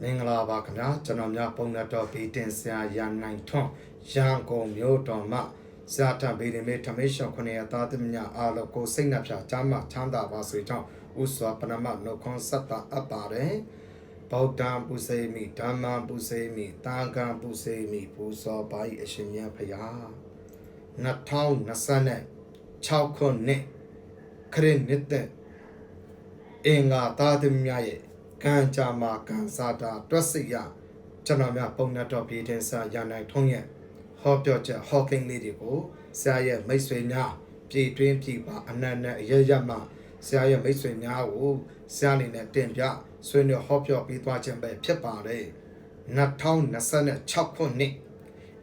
မင်္ဂလာပါခင်ဗျာကျွန်တော်များပုံနဲ့တော့ဗီတင်ဆရာရန်နိုင်ထွန်းရန်ကုန်မြို့တော်မှာဇာတဗီဒီမေထမေရှော9ရသားသမီးအားလုံးကိုစိတ်နှပြချမ်းသာချမ်းသာပါစေကြောင်းဥစွာပနမနှုတ်ခွန်းဆက်တာအပ်ပါတယ်ဗုဒ္ဓံပူဇေမိဓမ္မံပူဇေမိသံဃံပူဇေမိပူဇော်ပါ၏အရှင်မြတ်ဖရာ2026ခုနှစ်ခရစ်နှစ်တဲ့အင်္ဂါသားသမီးများရဲ့ကံကြမ္မာကံစားတာတွက်စိရကျွန်တော်များပုံနဲ့တော့ပြည်တင်စာရနိုင်ထုံးရဲ့ဟောပြောချက်ဟောကိန်းလေးတွေကိုဆရာရဲ့မိတ်ဆွေများပြည်တွင်းပြည်ပအနန္တအရရမှဆရာရဲ့မိတ်ဆွေများကိုဆရာအနေနဲ့တင်ပြဆွေးနွေးဟောပြောပြီးသွားခြင်းပဲဖြစ်ပါတယ်2026ခုနှစ်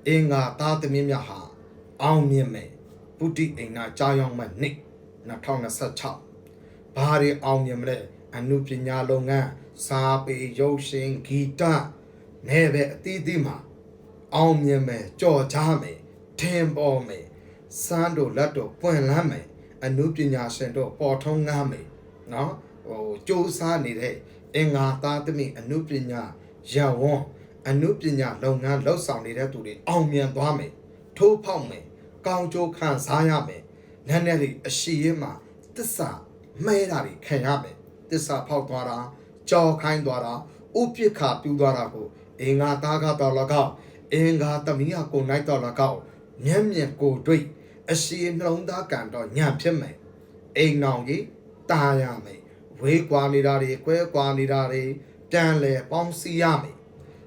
အင်္ဂါသားသမီးများဟာအောင်မြင်မယ်ပုတိအိမ်နာကြာရောက်မှနှစ်2026ဘာတွေအောင်မြင်မလဲအနုပညာလုပ်ငန်းစာပေရုပ်ရှင်ဂီတနဲ့ပဲအသီးသီးမှာအောင်မြင်မယ်ကြော်ကြားမယ်ထင်ပေါ်မယ်စမ်းတို့လက်တို့ပွင့်လန်းမယ်အနုပညာရှင်တို့ပေါ်ထုံးငမ်းမယ်နော်စူးစမ်းနေတဲ့အင်္ဂါသားသမီးအနုပညာရဝန်းအနုပညာလုပ်ငန်းလှုပ်ဆောင်နေတဲ့သူတွေအောင်မြင်သွားမယ်ထိုးဖောက်မယ်ကောင်းကျိုးခံစားရမယ်နည်းနည်းလေးအရှိရမှာသစ္စာမဲတာတွေခံရမယ်သစ္စာဖောက်သွားတာကြော်ခိုင်းသွားတာဥပိ္ပခပြူသွားတာကိုအင်္ဂါသားကတော့၎င်းအင်္ဂါသမီးကိုနိုင်တော့၎င်းမျက်မြင်ကိုတွေ့အရှိနှလုံးသားကန်တော့ညံဖြစ်မယ်အိမ်အောင်ကြီးတာရမယ်ဝေးကွာနေတာတွေကွဲကွာနေတာတွေပြန်လဲပေါင်းစည်းရမယ်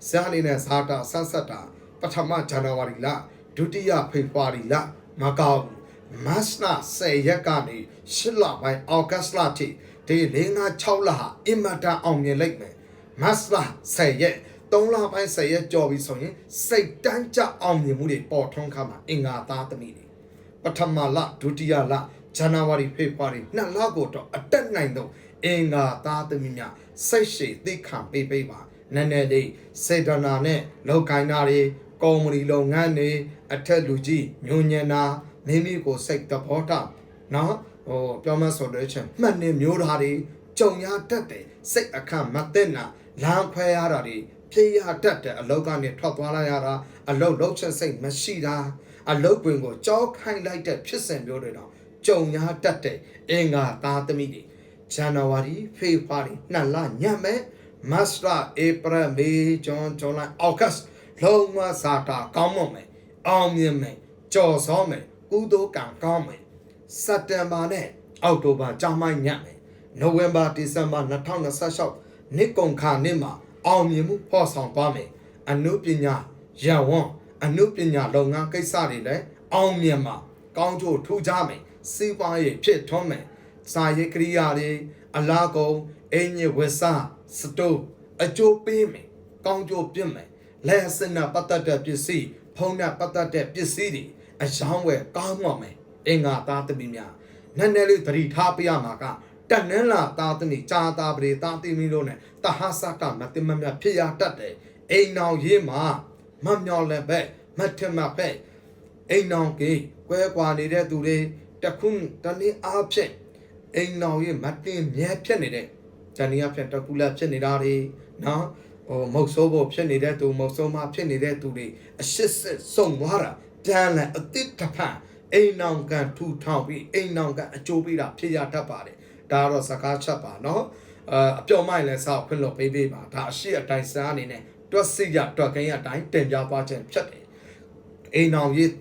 ဇာနေနဲ့ဇာတာဆက်ဆက်တာပထမဇန်နဝါရီလဒုတိယဖေဖော်ဝါရီလမကောက်မတ်လ10ရက်ကနေ8လပိုင်းအောက်ဂတ်လထိဒီ4-5-6လဟာအင်မတန်အောင်မြင်လိုက်မယ်မတ်လ10ရက်3လပိုင်း10ရက်ကြော်ပြီးဆိုရင်စိတ်တန်းကြအောင်မြင်မှုတွေပေါ်ထွန်းခါမှာအင်္ဂါသားသမီးတွေပထမလဒုတိယလဇန်နဝါရီဖေဖော်ဝါရီ2လကိုတော့အတက်နိုင်တော့အင်္ဂါသားသမီးများစိတ်ရှိသိခံပေးပါနည်းနည်းလေးစေတနာနဲ့လောက်ကိုင်းတာတွေကော်မတီလုပ်ငန်းတွေအထက်လူကြီးညွန်ညံတာမိမိကိုစိတ်သဘောထားနော်ပြောမဆိုတဲ့ချင်းမှတ်နေမျိုးသားတွေကြုံရတတ်တယ်စိတ်အခန့်မသိနာလမ်းခွဲရတာတွေပြေးရတတ်တယ်အလောက်ကနေထွက်သွားလိုက်ရတာအလောက်လောက်ချက်စိတ်မရှိတာအလောက်တွင်ကိုကြောခိုင်းလိုက်တဲ့ဖြစ်စဉ်မျိုးတွေတော့ကြုံရတတ်တဲ့အင်္ဂါသားသမီးတွေဇန်နဝါရီဖေဖော်ဝါရီ2လညမဲ့မတ်လဧပြီမေဇွန်ဇူလိုင်အောက်ဂတ်လုံးဝစာတာကောင်းမွန်မယ်အောင်မြင်မယ်ကြော်စောမယ်ကုသိုလ်ကံကောင်းမယ်စက်တင်ဘာနဲ့အောက်တိုဘာကြာမှညမယ်နိုဝင်ဘာဒီဇင်ဘာ2026နှစ်ကုန်ခါနှစ်မှာအောင်မြင်မှုဖော်ဆောင်သွားမယ်အနုပညာရဝန်းအနုပညာလုပ်ငန်းကိစ္စတွေလည်းအောင်မြင်မှာကောင်းကျိုးထူးခြားမယ်စီးပွားရေးဖြစ်ထွန်းမယ်စာရေးကိရိယာတွေအလားကုန်အင်ညဝဆစတိုးအကျိုးပေးမယ်ကောင်းကျိုးပြည့်မယ်လက်စနပတ်သက်တဲ့ပစ္စည်းဖုံးနဲ့ပတ်သက်တဲ့ပစ္စည်းတွေအယောင်းဝယ်ကောင်းမွန်မယ်အင်္ဂါသားသမီးများနည်းနည်းလေးသတိထားပြရမှာကတန်နန်းလာသားသမီးကြာသားပရိသားသမီးလို့နဲ့တဟဆကမတိမမြဖြစ်ရတတ်တယ်အိမ်အောင်ရေးမှာမမျော်လည်းပဲမထမပဲအိမ်အောင်ကြီးကွဲကွာနေတဲ့သူတွေတခုတနည်းအားဖြင့်အိမ်အောင်ရေးမတင်မြဲဖြစ်နေတဲ့ဇန်နီယာဖြင့်တကူလာဖြစ်နေတာတွေနော်မုတ်ဆိုးဖို့ဖြစ်နေတဲ့သူမုတ်ဆိုးမှဖြစ်နေတဲ့သူတွေအရှစ်စစ်စုံသွားတာတန်လည်းအတိတ်တစ်ဖန်အိမ်အောင်ကန်ထူထောင်ပြီးအိမ်အောင်ကန်အကျိုးပေးတာဖြစ်ရတတ်ပါတယ်ဒါတော့စကားချက်ပါနော်အပြောမိုက်လဲစောက်ခွင့်လို့ပေးပါဒါအရှိအတိုင်းစားအနေနဲ့တွက်စိရတွက်ကိန်းအတိုင်းတင်ပြသွားခြင်းဖြစ်တယ်အိမ်အောင်ရေး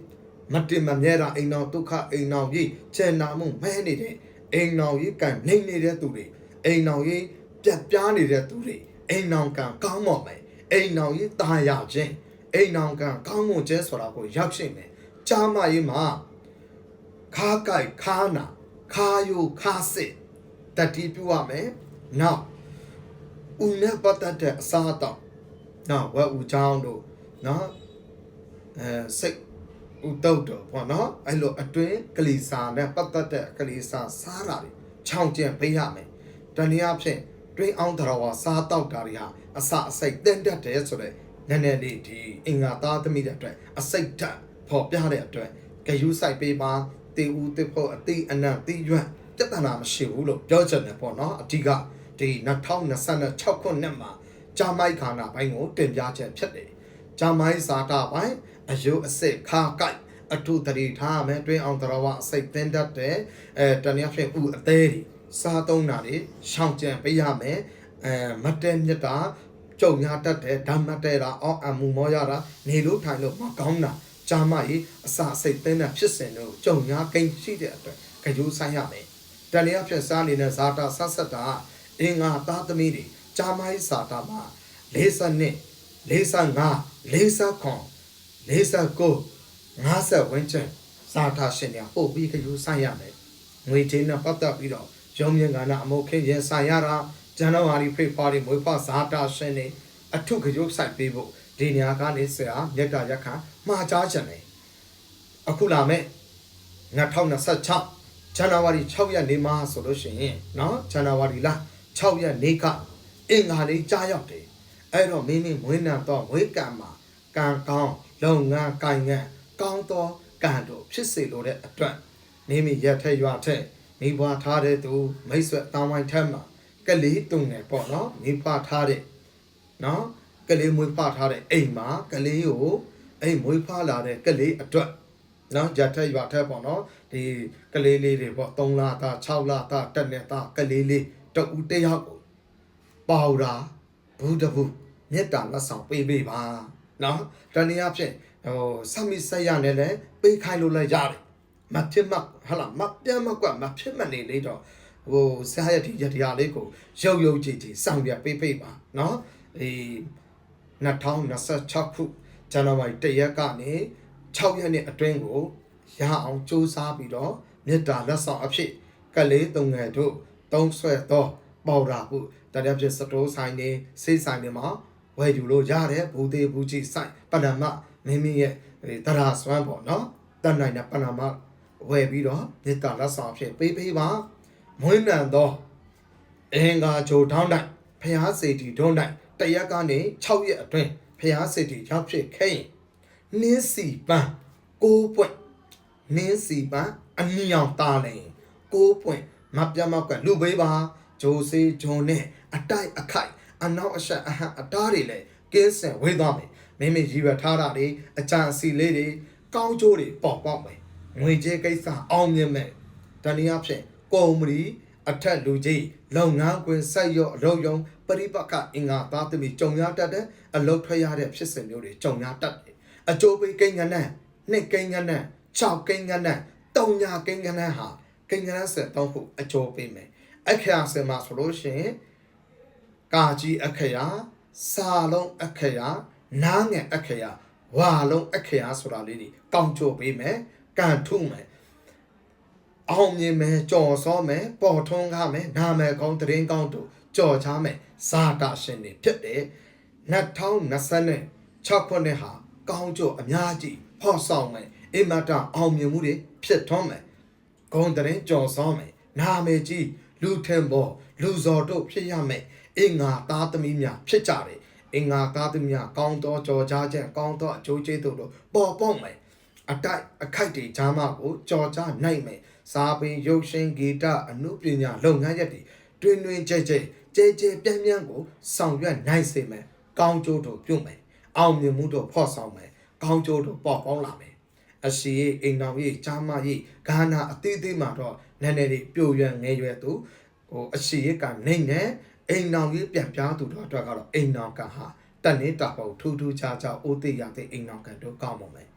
မတင်မမြဲတာအိမ်အောင်ဒုက္ခအိမ်အောင်ရေးချေနာမှုမဲနေတဲ့အိမ်အောင်ရေးကန်နေနေတဲ့သူတွေအိမ်အောင်ရေးပြတ်ပြားနေတဲ့သူတွေအိမ်အောင်ကန်ကောင်းမွန်မယ်အိမ်အောင်ရေးတာယာခြင်းအိမ်အောင်ကန်ကောင်းမွန်ခြင်းဆိုတာကိုရောက်ရှိမယ်ကြားမရေးမှာခါကိုက်ခါနာခါယိုခါစစ်တတိပြုရမယ်နောက်ဦးနဲ့ပတ်သက်တဲ့အစားအသောက်နောက်ဝက်ဦးချောင်းတို့နော်စိတ်ဦးတုတ်တော့ပေါ့နော်အဲ့လိုအတွင်းကလေးစာနဲ့ပတ်သက်တဲ့ကလေးစာစားတာတွေချောင်းကျင်ပေးရမယ်တနည်းအားဖြင့်တွင်းအောင်တော်ဝါစားတောက်တာတွေဟာအစအစိတ်တင့်တတ်တယ်ဆိုတော့နည်းနည်းလေးဒီအင်္ဂါသားသမီးတဲ့အတွက်အစိတ်ဓာတ်ပေါ်ပြတဲ့အတွက်ဂယုစိုက်ပေးပါတေဦးတေဖို့အတိအနံတိရွတ်ပြဿနာမရှိဘူးလို့ပြောချင်တယ်ပေါ့နော်အဓိကဒီ2026ခုနှစ်မှာ ဂျာမိုက်ခါနာပိုင်းကိုတင်ပြချက်ဖြစ်တယ်ဂျာမိုက်စာတာပိုင်းအယုအစစ်ခါကိုက်အထုတရီထားမယ်တွင်းအောင်တော်ဝအစိတ်တင်တတ်တဲ့တနည်းဖြင့်ဥအသေးတွေစားသုံးတာတွေရှောင်ကြံပေးရမယ်မတဲမြတ်တာကြုံရတတ်တဲ့ဓမ္မတဲတာအောက်အမှုမောရတာနေလို့ထိုင်လို့မကောင်းတာဂျာမိုက်အစာစိတ်တင်တဲ့ဖြစ်စဉ်တို့ကြုံရကိန်းရှိတဲ့အတွက်ကြိုးဆိုင်ရမယ်တနည်းဖြင့်စားနေတဲ့ဇာတာဆက်ဆက်တာအင်္ဂါသားသမီးတွေဂျာမိုက်စာတာမှာ40နှစ်45 49 49 50ဝန်းကျင်စာထားရှင်များပို့ပြီးကြိုးဆိုင်ရမယ်ငွေချင်းနဲ့ပတ်သက်ပြီးတော့ရုံမြင့်ကနာအမိုးခင်းရင်ဆိုင်ရတာဇန်နဝါရီဖေဖော်ဝါရီမွေးဖွားဇာတာရှင်တွေအထုကြိုးဆိုင်ပေးဖို့ဒီနေရာကနေဆရာမြတ်တာရက်ခါမှာကြားချင်တယ်အခုလာမဲ့2026ဇန်နဝါရီ6ရက်နေ့မှာဆိုလို့ရှိရင်เนาะဇန်နဝါရီလ6ရက်နေ့ကအင်္ဂါလေးကြားရောက်တယ်အဲ့တော့မင်းမွေးနံတော့မွေးကံမှာကံကောင်းလုပ်ငန်းကိုင်ငန်းကောင်းသောကံတို့ဖြစ်စေလိုတဲ့အတွက်မိမိရက်ထက်ရွာထက်မိဘွားထားတဲ့သူမိတ်ဆွေတောင်းဝိုင်းထက်မှာကလေးတုံငယ်ပေါ့နော်မိဘထားတဲ့နော်ကလေးမွေးဖွားထားတဲ့အိမ်မှာကလေးကိုအိမ်မွေးဖွားလာတဲ့ကလေးအတွက်နော်ရက်ထက်ရွာထက်ပေါ့နော်ဒီကလေးလေးတွေပေါ့3လသား6လသား1နှစ်သားကလေးလေးတဦးတယောက်ကိုပေါတာဘူးတဘူးမြတ်တာလက်ဆောင်ပေးပေးပါနော်တနည်းအားဖြင့်စမိဆက်ရနဲ့လည်းပေးခိုင်းလို့လည်းရတယ်မဖြစ်မဟာလာမပြတ်မကွမဖြစ်မနေလေတော့ဆရာရဲ့ဒီရတရားလေးကိုရုပ်ရုပ်ကြည့်ကြည့်စောင့်ပြပေးပေးပါနော်2026ခုဇန်နဝါရီ1ရက်ကနေ6ရက်နေ့အတွင်းကိုရအောင်စူးစမ်းပြီးတော့မြတ်တာလက်ဆောင်အဖြစ်ကလေးတုံငယ်တို့သုံးဆွဲတော့ပေါတာဖို့တရားဖြစ်စတိုးဆိုင်နေစိတ်ဆိုင်တွေမှာဝယ်ယူလို့ရတယ်ဘူသေးဘူးကြီးဆိုင်ပဏာမမင်းမင်းရဲ့တရားစွမ်းပေါ့နော်တန်နိုင်တဲ့ပဏာမဝယ်ပြီးတော့မြတ်တာလက်ဆောင်အဖြစ်ပေးပါမွေးနံတော့အင်္ဂါဂျိုထောင်းတိုင်းဖျားစေတီဒုံးတိုင်းတရက်ကနေ6ရက်အတွင်းဖျားစေတီရောက်ဖြစ်ခဲ့ရင်နင်းစီပန်း6ပွင့်နင်းစီပန်းအနီအောင်တားနေ6ပွင့်မပြတ်မောက်ကလူပေးပါဂျိုစေဂျွန်နဲ့အတိုက်အခိုက်အနောက်အဆက်အဟံအတားတွေလည်းကင်းစင်ဝေးသွားမယ်မိမိရည်ရွယ်ထားတာတွေအကြံအစီလေးတွေကောင်းကျိုးတွေပေါက်မယ်ငွေကြေးကိစ္စအောင်မြင်မယ်တနည်းအားဖြင့်ကုမ္ပဏီအထက်လူကြီးလုပ်ငန်းခွင်ဆက်ရော့အလုပ်ရုံပရိပကအင်္ဂါသားသမီးကြုံရတတ်တဲ့အလုပ်ထွက်ရတဲ့ဖြစ်စဉ်မျိုးတွေကြုံရတတ်တယ်အကျိုးပေးကိန်းကဏ္ဍနှစ်ကိန်းကဏ္ဍ6ကိန်းကဏ္ဍ3ညာကိန်းကဏ္ဍဟာကိန်းကဏ္ဍဆက်တော့ခုအကျိုးပေးမယ်အခရာစင်မှာဆိုလို့ရှိရင်ကာကြီးအခရာစာလုံးအခရာနားငယ်အခရာဝါလုံးအခရာဆိုတာလေးတွေကောင်းချိုးပေးမယ်ကန်ထုမယ်အောင်မြင်မယ်ကြော်စောမယ်ပေါ်ထွန်းကားမယ်နာမည်ကောင်းတရင်ကောင်းတို့ကြော်ချမယ်ဇာတာရှင်တွေဖြစ်တယ်2026ခုနှစ်ဟာကောင်းကျိုးအများကြီးဖော်ဆောင်မယ်အိမ်မတအောင်မြင်မှုတွေဖြစ်ထွန်းမယ်ဂုံတရင်ကြော်စောမယ်နာမည်ကြီးလူထင်ပေါ်လူဇော်တို့ဖြစ်ရမယ်အင်္ဂါသားသမီးများဖြစ်ကြတယ်အင်္ဂါသားသမီးများကောင်းသောကြော်ကြားခြင်းကောင်းသောအကျိုးကျေးဇူးတို့ပေါ်ပေါက်မယ်အတိုက်အခိုက်တွေဂျာမကိုကြော်ကြားနိုင်မယ်စာပင်ရုပ်ရှင်ဂီတအမှုပညာလုပ်ငန်းရပ်တွေတွင်ကြဲပြန့်ကိုဆောင်ရွက်နိုင်စေမယ်ကောင်းကျိုးတို့ပြုမယ်အောင်မြင်မှုတို့ဖော်ဆောင်မယ်ကောင်းကျိုးတို့ပေါ်ပေါက်လာမယ်အရှိအိမ်တော်ကြီးဂျာမကြီးဂါနာအသေးသေးမှာတော့နည်းနည်းလေးပြိုရွယ်ငယ်ရွယ်သူအရှိကနေနဲ့အိမ်တော်ကြီးပြန်ပြားသူတို့အတွက်ကတော့အိမ်တော်ကဟာတက်နေတာပေါ့ထူးထူးခြားခြားအိုးသေးရတဲ့အိမ်တော်ကတို့ကောင်းပါမယ်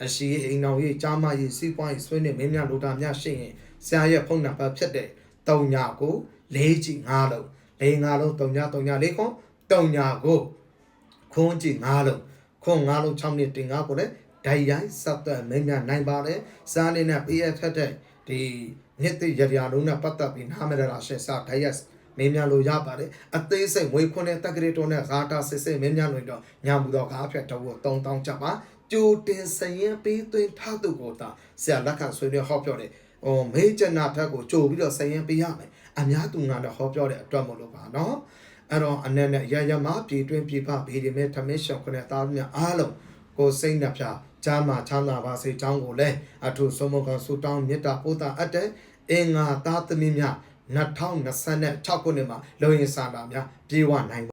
အရှိအိမ်တော်ကြီးဂျာမကြီးစီးပွားရေးဆွေးနွေးမင်းများလိုတာများရှိရင်ဆရာရဲ့ဖုန်းနံပါတ်ဖြစ်တဲ့3ညကို4ကြည့်5လုံး4 5လုံး3ည3ည4ခွန်း3ညကိုခွန်းကြည့်5လုံးခွန်း5လုံး6နှစ်တင်5ကိုလည်းဓာတ်ရိုက်ဆက်သွယ်မင်းများနိုင်ပါလေစားနေနဲ့ PF ထက်တဲ့ဒီမြစ်တိရရလုံးနဲ့ပတ်သက်ပြီးနားမရတာရှင်းစားဓာတ်ရိုက်မင်းများလိုရပါတယ်အသေးစိတ်ငွေခွန်းနဲ့တက်ကလေးတုံးနဲ့ဂါတာစစ်စစ်မင်းများလိုတော့ညာမှုတော့ကားဖြတ်တော့3000ကျပ်ပါကြိုတင်စရင်ပေးသွင်းထားသူကိုသာဆရာလက်ခံဆွေးနွေးဟောပြောတယ်မေးချနာထက်ကိုကြိုပြီးတော့စရင်ပေးရမယ်အများသူငါတော့ဟောပြောတဲ့အတွက်မလို့ပါနော်အဲ့တော့အနေနဲ့ရရမပြည်တွင်းပြည်ပဘေးဒီမဲ့ထမင်းရှောင်ခနဲ့သားများအားလုံးကိုစိတ်နှပြချမ်းသာချမ်းသာပါစေချောင်းကိုလည်းအထုဆုံးမကဆူတောင်းမြတ်တာပို့တာအတဲ့အင်္ဂါသားသမီးများ2026ခုနှစ်မှာလုံရင်စာနာများပြေဝနိုင်